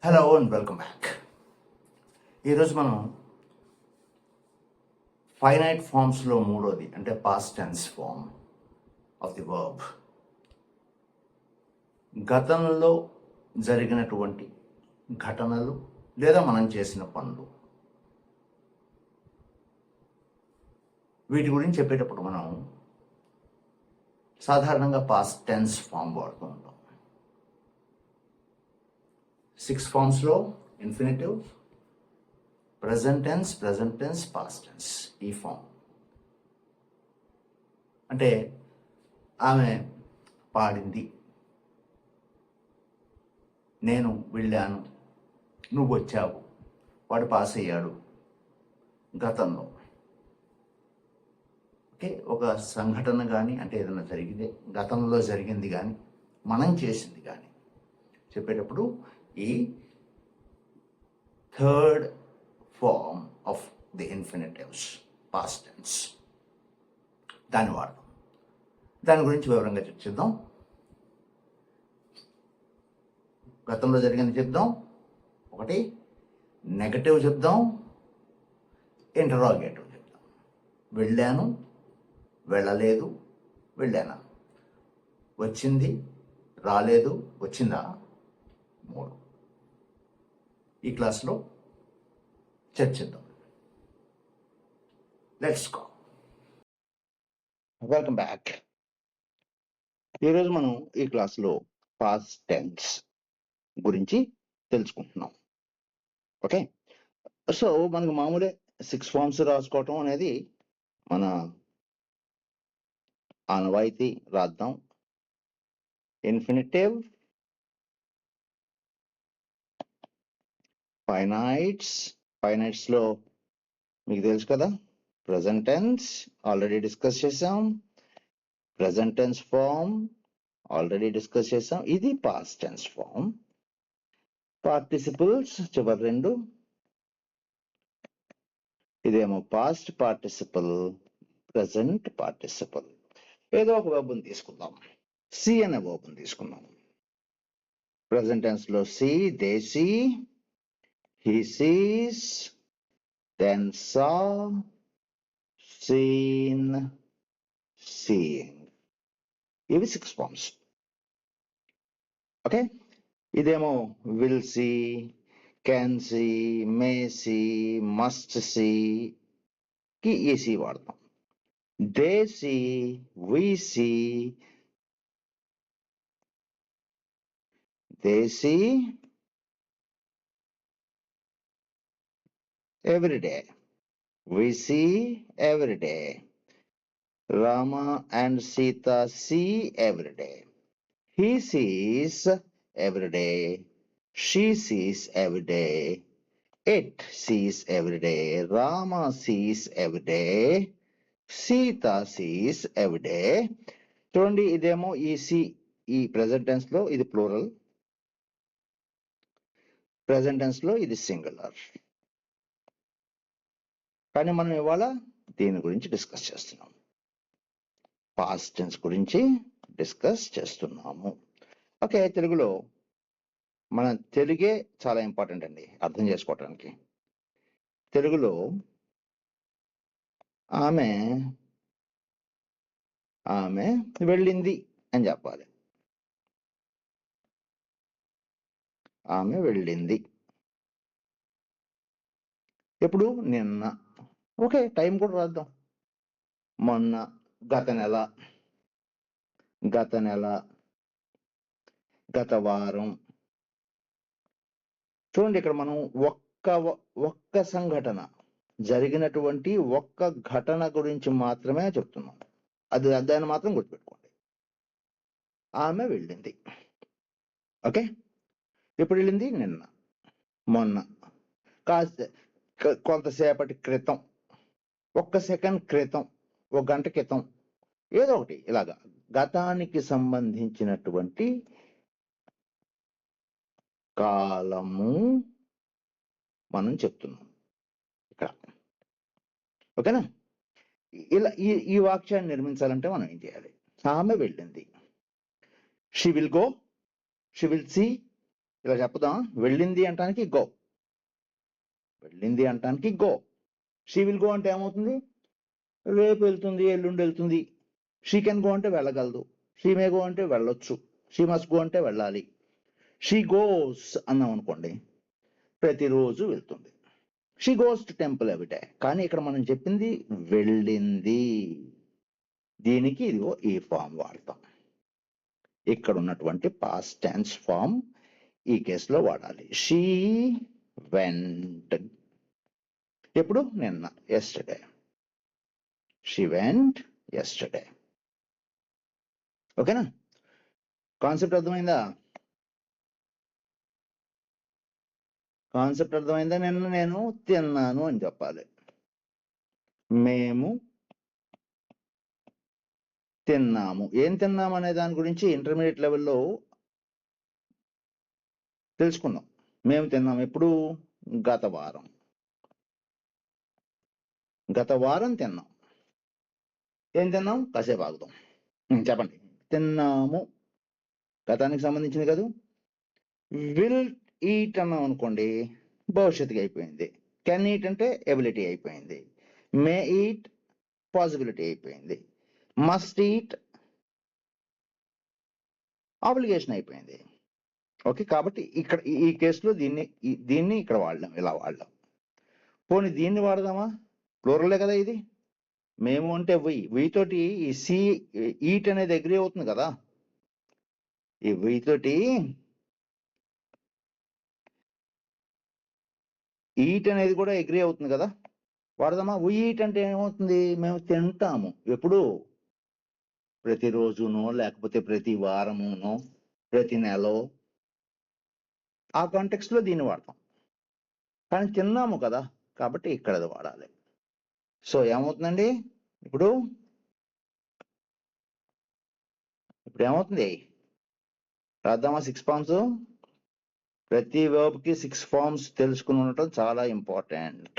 Hello and welcome back. ఈరోజు మనం finite ఫార్మ్స్లో మూడోది అంటే past tense form of the verb. గతంలో జరిగినటువంటి ఘటనలు లేదా మనం చేసిన పనులు, వీటి గురించి చెప్పేటప్పుడు మనం సాధారణంగా పాస్ట్ టెన్స్ ఫార్మ్ వాడుతూ ఉంటాం. 6 ఫార్మ్స్లో infinitive, present tense, past tense. ఈ ఫామ్ అంటే ఆమె పాడింది, నేను వెళ్ళాను, నువ్వు వచ్చావు, వాడు పాస్ అయ్యాడు. గతంలో ఓకే, ఒక సంఘటన కానీ అంటే ఏదైనా జరిగింది, గతంలో జరిగింది కానీ మనం చేసింది కానీ చెప్పేటప్పుడు ఈ third form of the infinitives past tense దాన్ని వాడదాం. దాని గురించి వివరంగా చర్చిద్దాం. గతంలో జరిగింది చెప్దాం, ఒకటి నెగటివ్ చెప్దాం, ఇంటరాగేటివ్ చెప్దాం. వెళ్ళాను, వెళ్ళలేదు, వెళ్ళానా, వచ్చింది, రాలేదు, వచ్చిందా. 3 ఈ క్లాస్లో చర్చిద్దాం. Let's go. Welcome back. ఈరోజు మనం ఈ క్లాస్లో పాస్ట్ టెన్స్ గురించి తెలుసుకుంటున్నాం. ఓకే, సో మనకు మామూలే 6 ఫార్మ్స్ రాసుకోవటం అనేది మన ఆనవాయితీ. రాద్దాం. ఇన్ఫినిటివ్, ఫైనైట్స్ లో మీకు తెలుసు కదా, ప్రెజెంట్ టెన్స్ ఆల్రెడీ డిస్కస్ చేసాం, present tense form already discuss చేసాం. ఇది పాస్ట్ టెన్స్ ఫార్మ్. పార్టిసిపుల్స్ చివరి 2, ఇదేమో పాస్ట్ పార్టిసిపల్, ప్రెజెంట్ పార్టిసిపల్. ఏదో ఒక వర్బ్ని తీసుకుందాం. సి అనే వర్బ్ని తీసుకుందాం. ప్రెజెంట్ టెన్స్ లో see, they see, he sees, then saw, seen, seeing. ఇవి 6 ఫార్మ్స్. ఓకే, ఇదేమో will see, can see, may see, must see కి ఈ సీ వాడతాం. They see, we see, they see every day, we see every day. Rama and Sita see every day. He sees every day. She sees every day. It sees every day. Rama sees every day. Sita sees every day. చూడండి, ఇదేమో ఈ C, ఈ present tense లో ఇది plural, present tense లో ఇది singular. కానీ మనం ఇవాళ దీని గురించి డిస్కస్ చేస్తున్నాం, పాస్ట్ టెన్స్ గురించి డిస్కస్ చేస్తున్నాము. ఓకే, తెలుగులో మన తెలుగే చాలా ఇంపార్టెంట్ అండి అర్థం చేసుకోవటానికి. తెలుగులో ఆమె వెళ్ళింది అని చెప్పాలి. ఆమె వెళ్ళింది. ఎప్పుడు? నిన్న. ఓకే, టైం కూడా రాద్దాం. మొన్న, గత నెల, గత వారం. చూడండి, ఇక్కడ మనం ఒక్క సంఘటన, జరిగినటువంటి ఒక్క ఘటన గురించి మాత్రమే చెప్తున్నాం. దాన్ని మాత్రం గుర్తుపెట్టుకోండి. ఆమె వెళ్ళింది. ఓకే, ఎప్పుడు వెళ్ళింది? నిన్న, మొన్న, కొంతసేపటి క్రితం, ఒక్క సెకండ్ క్రితం, ఒక గంట క్రితం, ఏదో ఒకటి ఇలాగా గతానికి సంబంధించినటువంటి కాలము మనం చెప్తున్నాం ఇక్కడ. ఓకేనా? ఇలా ఈ వాక్యాన్ని నిర్మించాలంటే మనం ఏం చేయాలి? ఆమె వెళ్ళింది. She will go, she will see, ఇలా చెప్దాం. వెళ్ళింది అంటానికి గో, వెళ్ళింది అంటానికి గో. షీ విల్ గో అంటే ఏమవుతుంది? రేపు వెళ్తుంది, ఎల్లుండి వెళ్తుంది. షీ కెన్ గో అంటే వెళ్ళగలదు, షీ మే గో అంటే వెళ్ళొచ్చు, షీ మస్ట్ గో అంటే వెళ్ళాలి. షీ గోస్ అన్నాం అనుకోండి, ప్రతిరోజు వెళ్తుంది. She goes to temple everyday. కానీ ఇక్కడ మనం చెప్పింది వెళ్ళింది. దీనికి ఇదిగో ఈ ఫామ్ వాడతాం. ఇక్కడ ఉన్నటువంటి పాస్ట్ టెన్స్ ఫామ్ ఈ కేసులో వాడాలి. She went. ఎప్పుడు? నిన్న, ఎస్టర్డే. She went yesterday. ఓకేనా? కాన్సెప్ట్ అర్థమైందా? కాన్సెప్ట్ అర్థమైందా? నిన్న నేను తిన్నాను అని చెప్పాలి. మేము తిన్నాము. ఏం తిన్నాము అనే దాని గురించి ఇంటర్మీడియట్ లెవెల్లో తెలుసుకుందాం. మేము తిన్నాం ఎప్పుడు? గత వారం. గత వారం తిన్నాం. ఏం తిన్నాం? కాసేపు ఆగుదాం. చెప్పండి. తిన్నాము గతానికి సంబంధించింది కదా. విల్ ఈట్ అన్నాం అనుకోండి, భవిష్యత్తుకి అయిపోయింది. కెన్ ఈట్ అంటే ఎబిలిటీ అయిపోయింది. మే ఈట్ పాసిబిలిటీ అయిపోయింది. మస్ట్ ఈట్ ఆబ్లిగేషన్ అయిపోయింది. ఓకే, కాబట్టి ఇక్కడ ఈ కేసులో దీన్ని ఇక్కడ వాడలేం, ఇలా వాడలేం. పోనీ దీన్ని వాడదామా? ప్లూరలే కదా ఇది. మేము అంటే వి తోటి ఈ సి ఈట్ అనేది అగ్రీ అవుతుంది కదా. ఈ వి తోటి ఈట్ అనేది కూడా అగ్రీ అవుతుంది కదా. వాడదామా? వి ఈట్ అంటే ఏమవుతుంది? మేము తింటాము. ఎప్పుడు? ప్రతిరోజునో, లేకపోతే ప్రతి వారమునో, ప్రతి నెలలో. ఆ కాంటెక్స్ట్ లో దీన్ని వాడతాం. కానీ తిన్నాము కదా, కాబట్టి ఇక్కడ అది వాడాలి. సో ఏమవుతుందండి? ఇప్పుడు ఏమవుతుంది? రాద్దామా 6 ఫార్మ్స్? ప్రతి verb కి 6 ఫార్మ్స్ తెలుసుకుని ఉండటం చాలా important.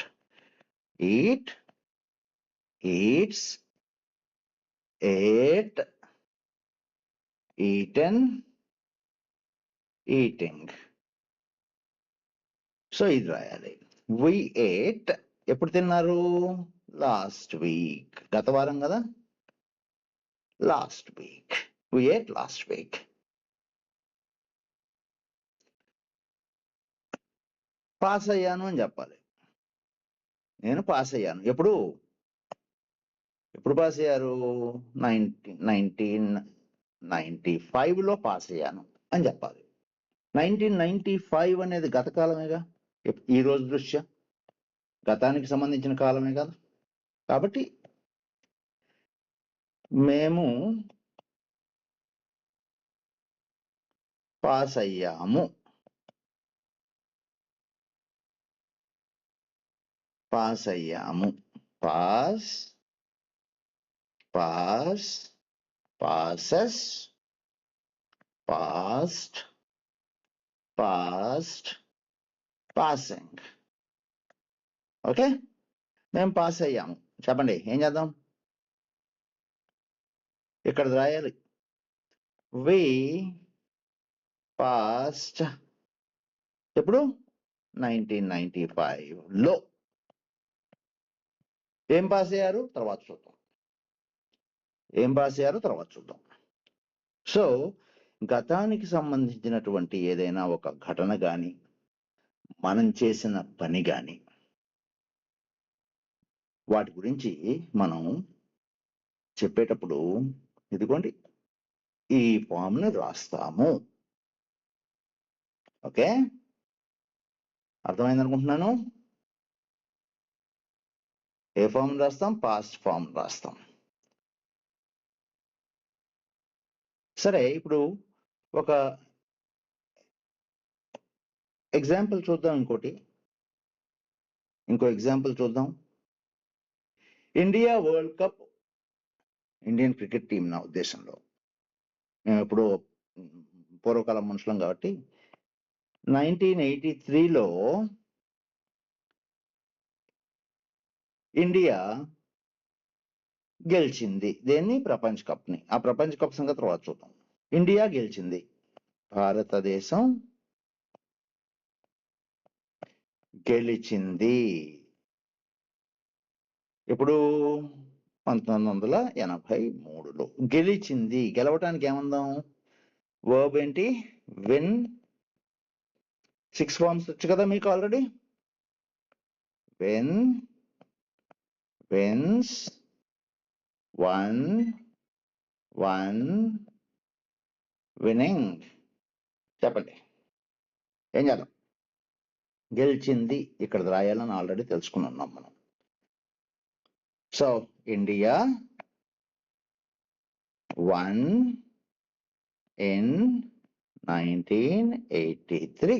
Eat, eats, ate, eaten, eating. So ఇది రాయాలి. we ate ఎప్పుడు తిన్నారు? Last week. గత వారం కదా, last week. we ate last week. Pass అయ్యాను అని చెప్పాలి. నేను పాస్ అయ్యాను. ఎప్పుడు పాస్ అయ్యారు? 1995లో పాస్ అయ్యాను అని చెప్పాలి. 1995 అనేది గత కాలమేగా, ఈ రోజు దృష్ట్యా గతానికి సంబంధించిన కాలమే కదా. కాబట్టి మేము పాస్ అయ్యాము. పాస్ అయ్యాము. Pass, pass, passes, past, past, passing. Okay, మేము పాస్ అయ్యాము. చెప్పండి, ఏం చేద్దాం? ఇక్కడ రాయాలి. వి పాస్ట్ ఎప్పుడు? 1995లో. ఏం పాస్ అయ్యారు? తర్వాత చూద్దాం. ఏం పాస్ అయ్యారు? తర్వాత చూద్దాం. సో గతానికి సంబంధించినటువంటి ఏదైనా ఒక ఘటన కానీ, మనం చేసిన పని కానీ, వాటి గురించి మనం చెప్పేటప్పుడు ఇదిగోండి ఈ ఫామ్ని రాస్తాము. ఓకే, అర్థమైంది అనుకుంటున్నాను. ఏ ఫామ్ రాస్తాం? పాస్ట్ ఫామ్ రాస్తాం. సరే, ఇప్పుడు ఒక ఎగ్జాంపుల్ చూద్దాం. ఇంకో ఎగ్జాంపుల్ చూద్దాం. India world cup, Indian cricket team నా ఉద్దేశంలో. మేము ఎప్పుడు పూర్వకాలం మనుషులం కాబట్టి 1983లో ఇండియా గెలిచింది. దేన్ని? ప్రపంచ కప్ని. ఆ ప్రపంచ కప్ సంగతి తర్వాత చూద్దాం. ఇండియా గెలిచింది. భారతదేశం గెలిచింది. ఇప్పుడు 1983లో గెలిచింది. గెలవటానికి ఏమందాం? వర్బ్ ఏంటి? విన్. 6 ఫార్మ్స్ వచ్చు కదా మీకు already. Win, wins, won, won, winning. చెప్పండి, ఏం చేద్దాం? గెలిచింది ఇక్కడ రాయాలని ఆల్రెడీ తెలుసుకున్నాం మనం. So India won in 1983.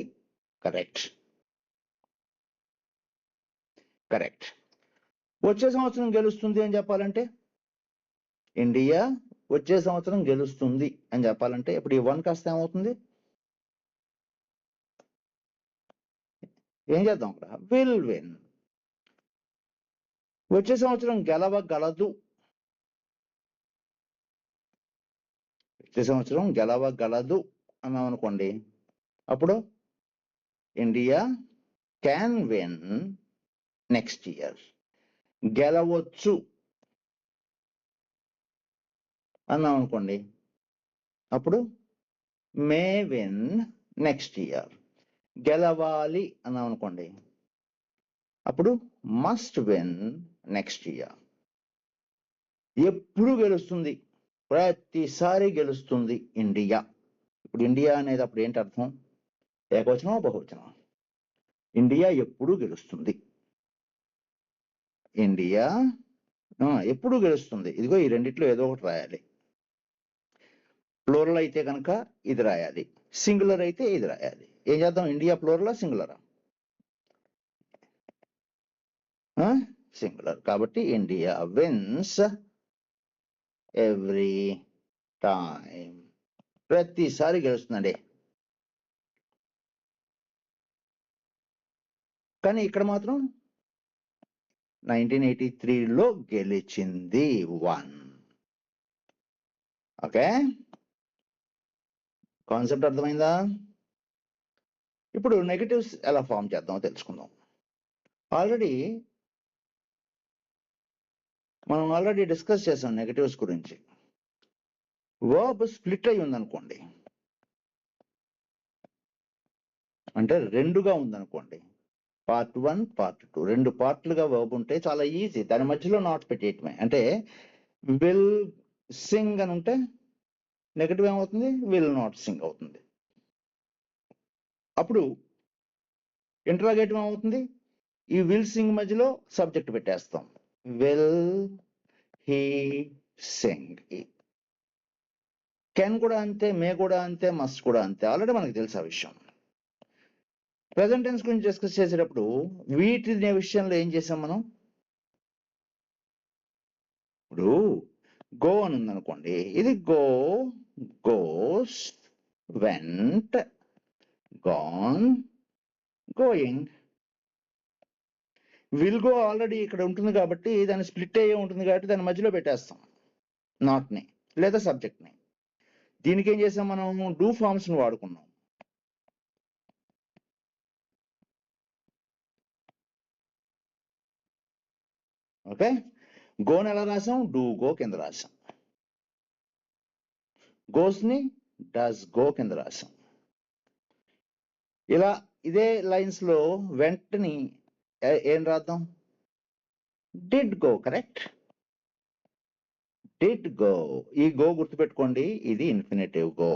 Correct. వచ్చే సంవత్సరం గెలుస్తుంది అని చెప్పాలంటే, ఇండియా వచ్చే సంవత్సరం గెలుస్తుంది అని చెప్పాలంటే ఇప్పుడు ఈ 1 కాస్త ఏమవుతుంది? ఏం చేద్దాం అక్కడ? Will win. వచ్చే సంవత్సరం గెలవగలదు. వచ్చే సంవత్సరం గెలవగలదు అన్నాం అనుకోండి, అప్పుడు India can win next year. గెలవచ్చు అన్నాం అనుకోండి, అప్పుడు మే విన్ నెక్స్ట్ ఇయర్. గెలవాలి అన్నాం అనుకోండి, అప్పుడు మస్ట్ విన్ నెక్స్ట్ ఇయర్. ఎప్పుడు గెలుస్తుంది, ప్రతిసారి గెలుస్తుంది ఇండియా. ఇప్పుడు ఇండియా అనేది అప్పుడు ఏంటి అర్థం? ఏకవచనం, బహువచనం? ఇండియా ఎప్పుడు గెలుస్తుంది. ఇండియా ఎప్పుడు గెలుస్తుంది. ఇదిగో ఈ రెండిట్లో ఏదో ఒకటి రాయాలి. ప్లూరల్ అయితే కనుక ఇది రాయాలి, సింగులర్ అయితే ఇది రాయాలి. ఏం చేద్దాం? ఇండియా ప్లూరలా, సింగులరా? సింగులర్. కాబట్టి ఇండియా విన్స్ ఎవ్రీ టైం. ప్రతిసారి గెలుస్తుందండి. కానీ ఇక్కడ మాత్రం 1983లో గెలిచింది 1. ఓకే, కాన్సెప్ట్ అర్థమైందా? ఇప్పుడు నెగటివ్స్ ఎలా ఫామ్ చేద్దామో తెలుసుకుందాం. మనం ఆల్రెడీ డిస్కస్ చేసాం నెగటివ్స్ గురించి. వర్బ్ స్ప్లిట్ అయి ఉందనుకోండి, అంటే రెండుగా ఉందనుకోండి, పార్ట్ 1 పార్ట్ 2 రెండు పార్ట్లుగా వర్బ్ ఉంటే చాలా ఈజీ. దాని మధ్యలో నాట్ పెట్టేయటమే. అంటే విల్ సింగ్ అని ఉంటే నెగటివ్ ఏమవుతుంది? విల్ నాట్ సింగ్ అవుతుంది. అప్పుడు ఇంటరాగేటివ్ ఏమవుతుంది? ఈ విల్ సింగ్ మధ్యలో సబ్జెక్ట్ పెట్టేస్తాం. Will he Singh. కెన్ కూడా అంతే, మే కూడా అంతే, మస్ట్ కూడా అంతే. ఆల్రెడీ మనకు తెలుసు ఆ విషయం. ప్రెసెంట్ టెన్స్ గురించి డిస్కస్ చేసేటప్పుడు వీటి విషయంలో ఏం చేసాం మనం? ఇప్పుడు గో అని ఉందనుకోండి, ఇది go, goes, vent, gone, going. Will go already ఇక్కడ ఉంటుంది కాబట్టి దాన్ని స్ప్లిట్ అయ్యే ఉంటుంది కాబట్టి దాని మధ్యలో పెట్టేస్తాం నాట్ ని లేదా సబ్జెక్ట్ ని. దీనికి ఏం చేసాం మనం? డూ ఫార్మ్స్ ని వాడుకున్నాం. ఓకే, గోని ఎలా రాసాం? డూ గో కింద రాసాం. గోస్ ని డస్ గో కింద రాసాం. ఇలా ఇదే లైన్స్ లో వెంటని ఏం రాద్దాం? Did go. Correct, did go. ఈ గో గుర్తుపెట్టుకోండి, ఇది ఇన్ఫినిటివ్ గో.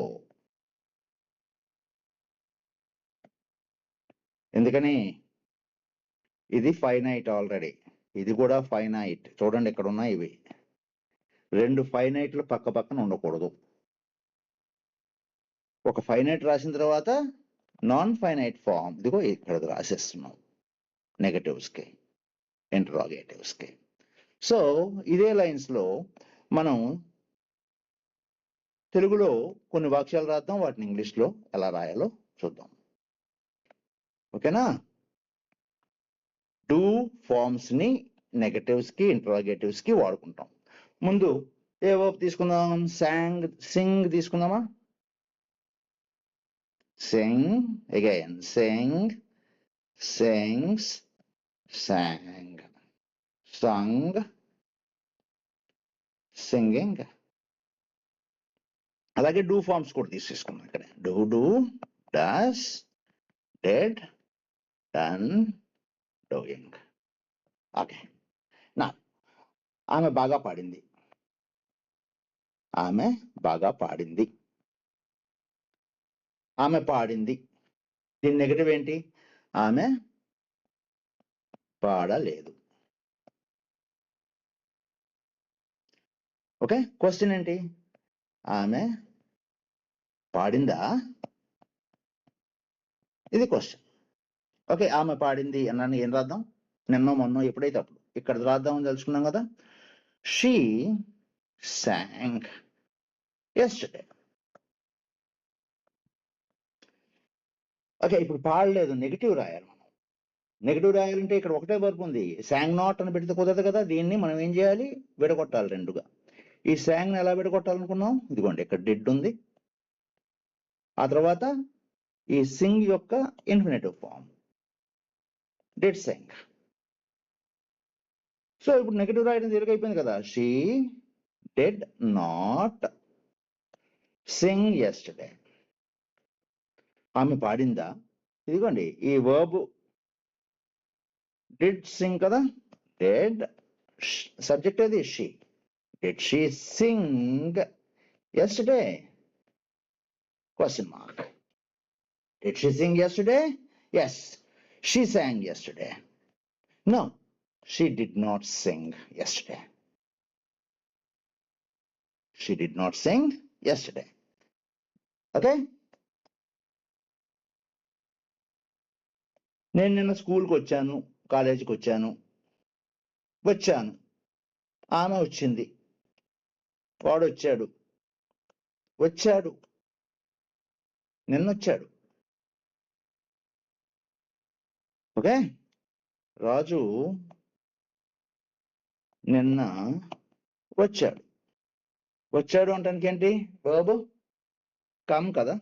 ఎందుకని? ఇది ఫైనైట్ ఆల్రెడీ, ఇది కూడా ఫైనైట్. చూడండి ఇక్కడ ఉన్నాయి ఇవి రెండు ఫైనైట్లు పక్క పక్కన ఉండకూడదు. ఒక ఫైనైట్ రాసిన తర్వాత నాన్ ఫైనైట్ ఫామ్ ఇదిగో ఇక్కడ రాసేస్తున్నాం నెగటివ్స్ కి, ఇంటరాగేటివ్స్ కి. సో ఇదే లైన్స్ లో మనం తెలుగులో కొన్ని వాక్యాలు రాద్దాం, వాటిని ఇంగ్లీష్ లో ఎలా రాయాలో చూద్దాం. ఓకేనా? డూ ఫార్మ్స్ ని నెగటివ్స్ కి, ఇంటరాగేటివ్స్ కి వాడుకుంటాం. ముందు ఏ వర్బ్ తీసుకుందాం? సాంగ్, సింగ్ తీసుకుందామా? Sing, again sing, sings, sang, sung, singing. అలాగే డూ ఫార్మ్స్ కూడా తీసేసుకున్నాం ఇక్కడ. Do, does, did, done, doing. Okay, నా ఆమె బాగా పాడింది. ఆమె బాగా పాడింది. ఆమె పాడింది. దీని నెగటివ్ ఏంటి? ఆమె పాడలేదు. ఓకే, క్వశ్చన్ ఏంటి? ఆమె పాడిందా? ఇది క్వశ్చన్. ఓకే, ఆమె పాడింది అన్నాను. ఏం రాద్దాం? నిన్నో మొన్నో ఎప్పుడైతే అప్పుడు ఇక్కడ రాద్దామని తెలుసుకున్నాం కదా. She sang yesterday. ఓకే, ఇప్పుడు పాడలేదు, నెగిటివ్ రాయాలి మనం. నెగిటివ్ రాయాలంటే ఇక్కడ ఒకటే వర్బ్ ఉంది. sang not అని పెడితే కుదరదు కదా. దీన్ని మనం ఏం చేయాలి? విడగొట్టాలి రెండుగా. ఈ sang ని ఎలా విడగొట్టాలనుకున్నాం? ఇదిగోండి, ఇక్కడ డిడ్ ఉంది, ఆ తర్వాత ఈ సింగ్ యొక్క infinitive form did sing. So ఇప్పుడు నెగిటివ్ రాయడం తిరిగైపోయింది కదా. She did not sing yesterday. ఆమె పాడిందా? ఇదిగోండి, ఈ వర్బ్ డిడ్ సింగ్ కదా. డిడ్, సబ్జెక్ట్ అది she. Did she sing yesterday? Question mark. Did she sing yesterday? Yes, she sang yesterday. No, she did not sing yesterday. She did not sing yesterday. Okay? నేను నిన్న స్కూల్కి వచ్చాను, కాలేజీకి వచ్చాను. ఆమె వచ్చింది, వాడు వచ్చాడు. నిన్నొచ్చాడు. ఓకే, రాజు నిన్న వచ్చాడు అంటానికి ఏంటి? వర్బ్ కమ్ కదా.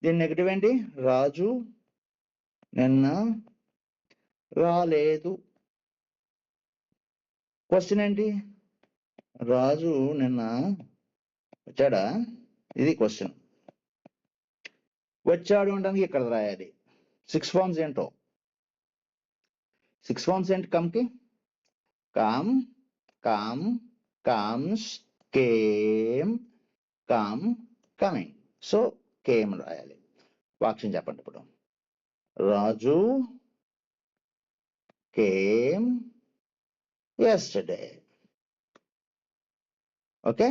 దీని నెగటివ్ ఏంటి? రాజు నిన్న రాలేదు. క్వశ్చన్ ఏంటి? రాజు నిన్న వచ్చాడా? ఇది క్వశ్చన్. వచ్చాడు అనడానికి ఇక్కడ రాయాలి. 6 ఫార్మ్స్ ఏంటో? 6 ఫార్మ్స్ ఏంటి కమ్కి? Come, come, comes, came, come, coming. So came రాయాలి. వాక్యం చెప్పండి ఇప్పుడు. Raju came yesterday. ఓకే,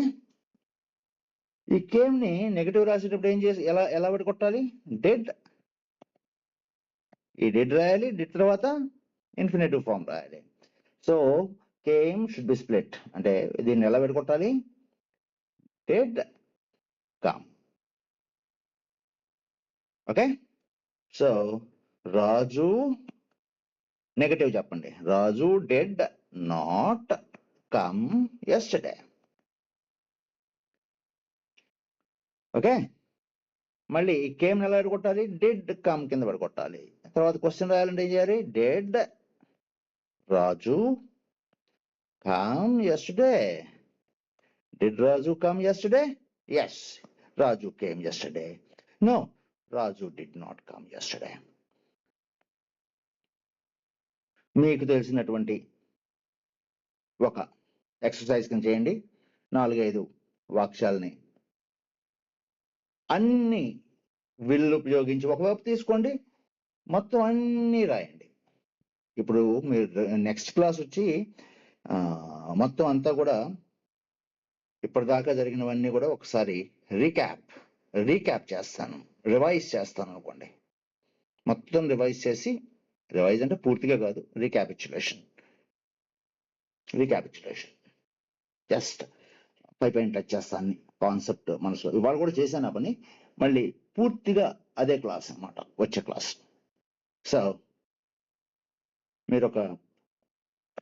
ఈ కేమ్ ని నెగటివ్ రాసేటప్పుడు ఏం చేసి ఎలా విడగొట్టాలి? డెడ్, ఈ డెడ్ రాయాలి. డెడ్ తర్వాత ఇన్ఫినిటివ్ ఫామ్ రాయాలి. So came should be split. అంటే దీన్ని ఎలా విడగొట్టాలి? Did come. Okay, so Raju negative చెప్పండి. Raju did not come yesterday. Okay, మళ్ళీ కేమ్ ఎలా విడగొట్టాలి? డెడ్ కమ్ కింద విడగొట్టాలి. తర్వాత క్వశ్చన్ రాయాలంటే ఏం చేయాలి? Dead Raju come yesterday. Did Raju come yesterday? Yes, Raju came yesterday. No, Raju did not come yesterday. మీకు తెలిసినటువంటి ఒక ఎక్సర్సైజ్ కింద చేయండి. 4-5 వాక్యాలని అన్ని విల్లు ఉపయోగించి ఒకవైపు తీసుకోండి, మొత్తం అన్నీ రాయండి. ఇప్పుడు మీరు నెక్స్ట్ క్లాస్ వచ్చి మొత్తం అంతా కూడా ఇప్పటిదాకా జరిగినవన్నీ కూడా ఒకసారి రీక్యాప్ చేస్తాను, రివైజ్ చేస్తాను అనుకోండి. మొత్తం రివైజ్ చేసి, రివైజ్ అంటే పూర్తిగా కాదు, రీక్యాపిచులేషన్ జస్ట్ పైన టచ్ చేస్తాను. కాన్సెప్ట్ మనసులో ఇవాళ కూడా చేశాను ఆ పని. మళ్ళీ పూర్తిగా అదే క్లాస్ అన్నమాట వచ్చే క్లాస్. సో మీరు ఒక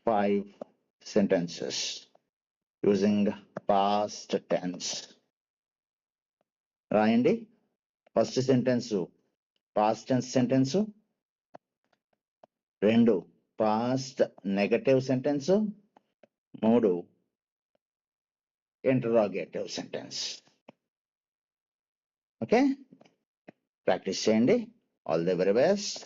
5 sentences using past tense రాయండి. First sentence past tense sentence, 2 past negative sentence, 3 interrogative sentence. Okay, practice చేయండి. All the very best.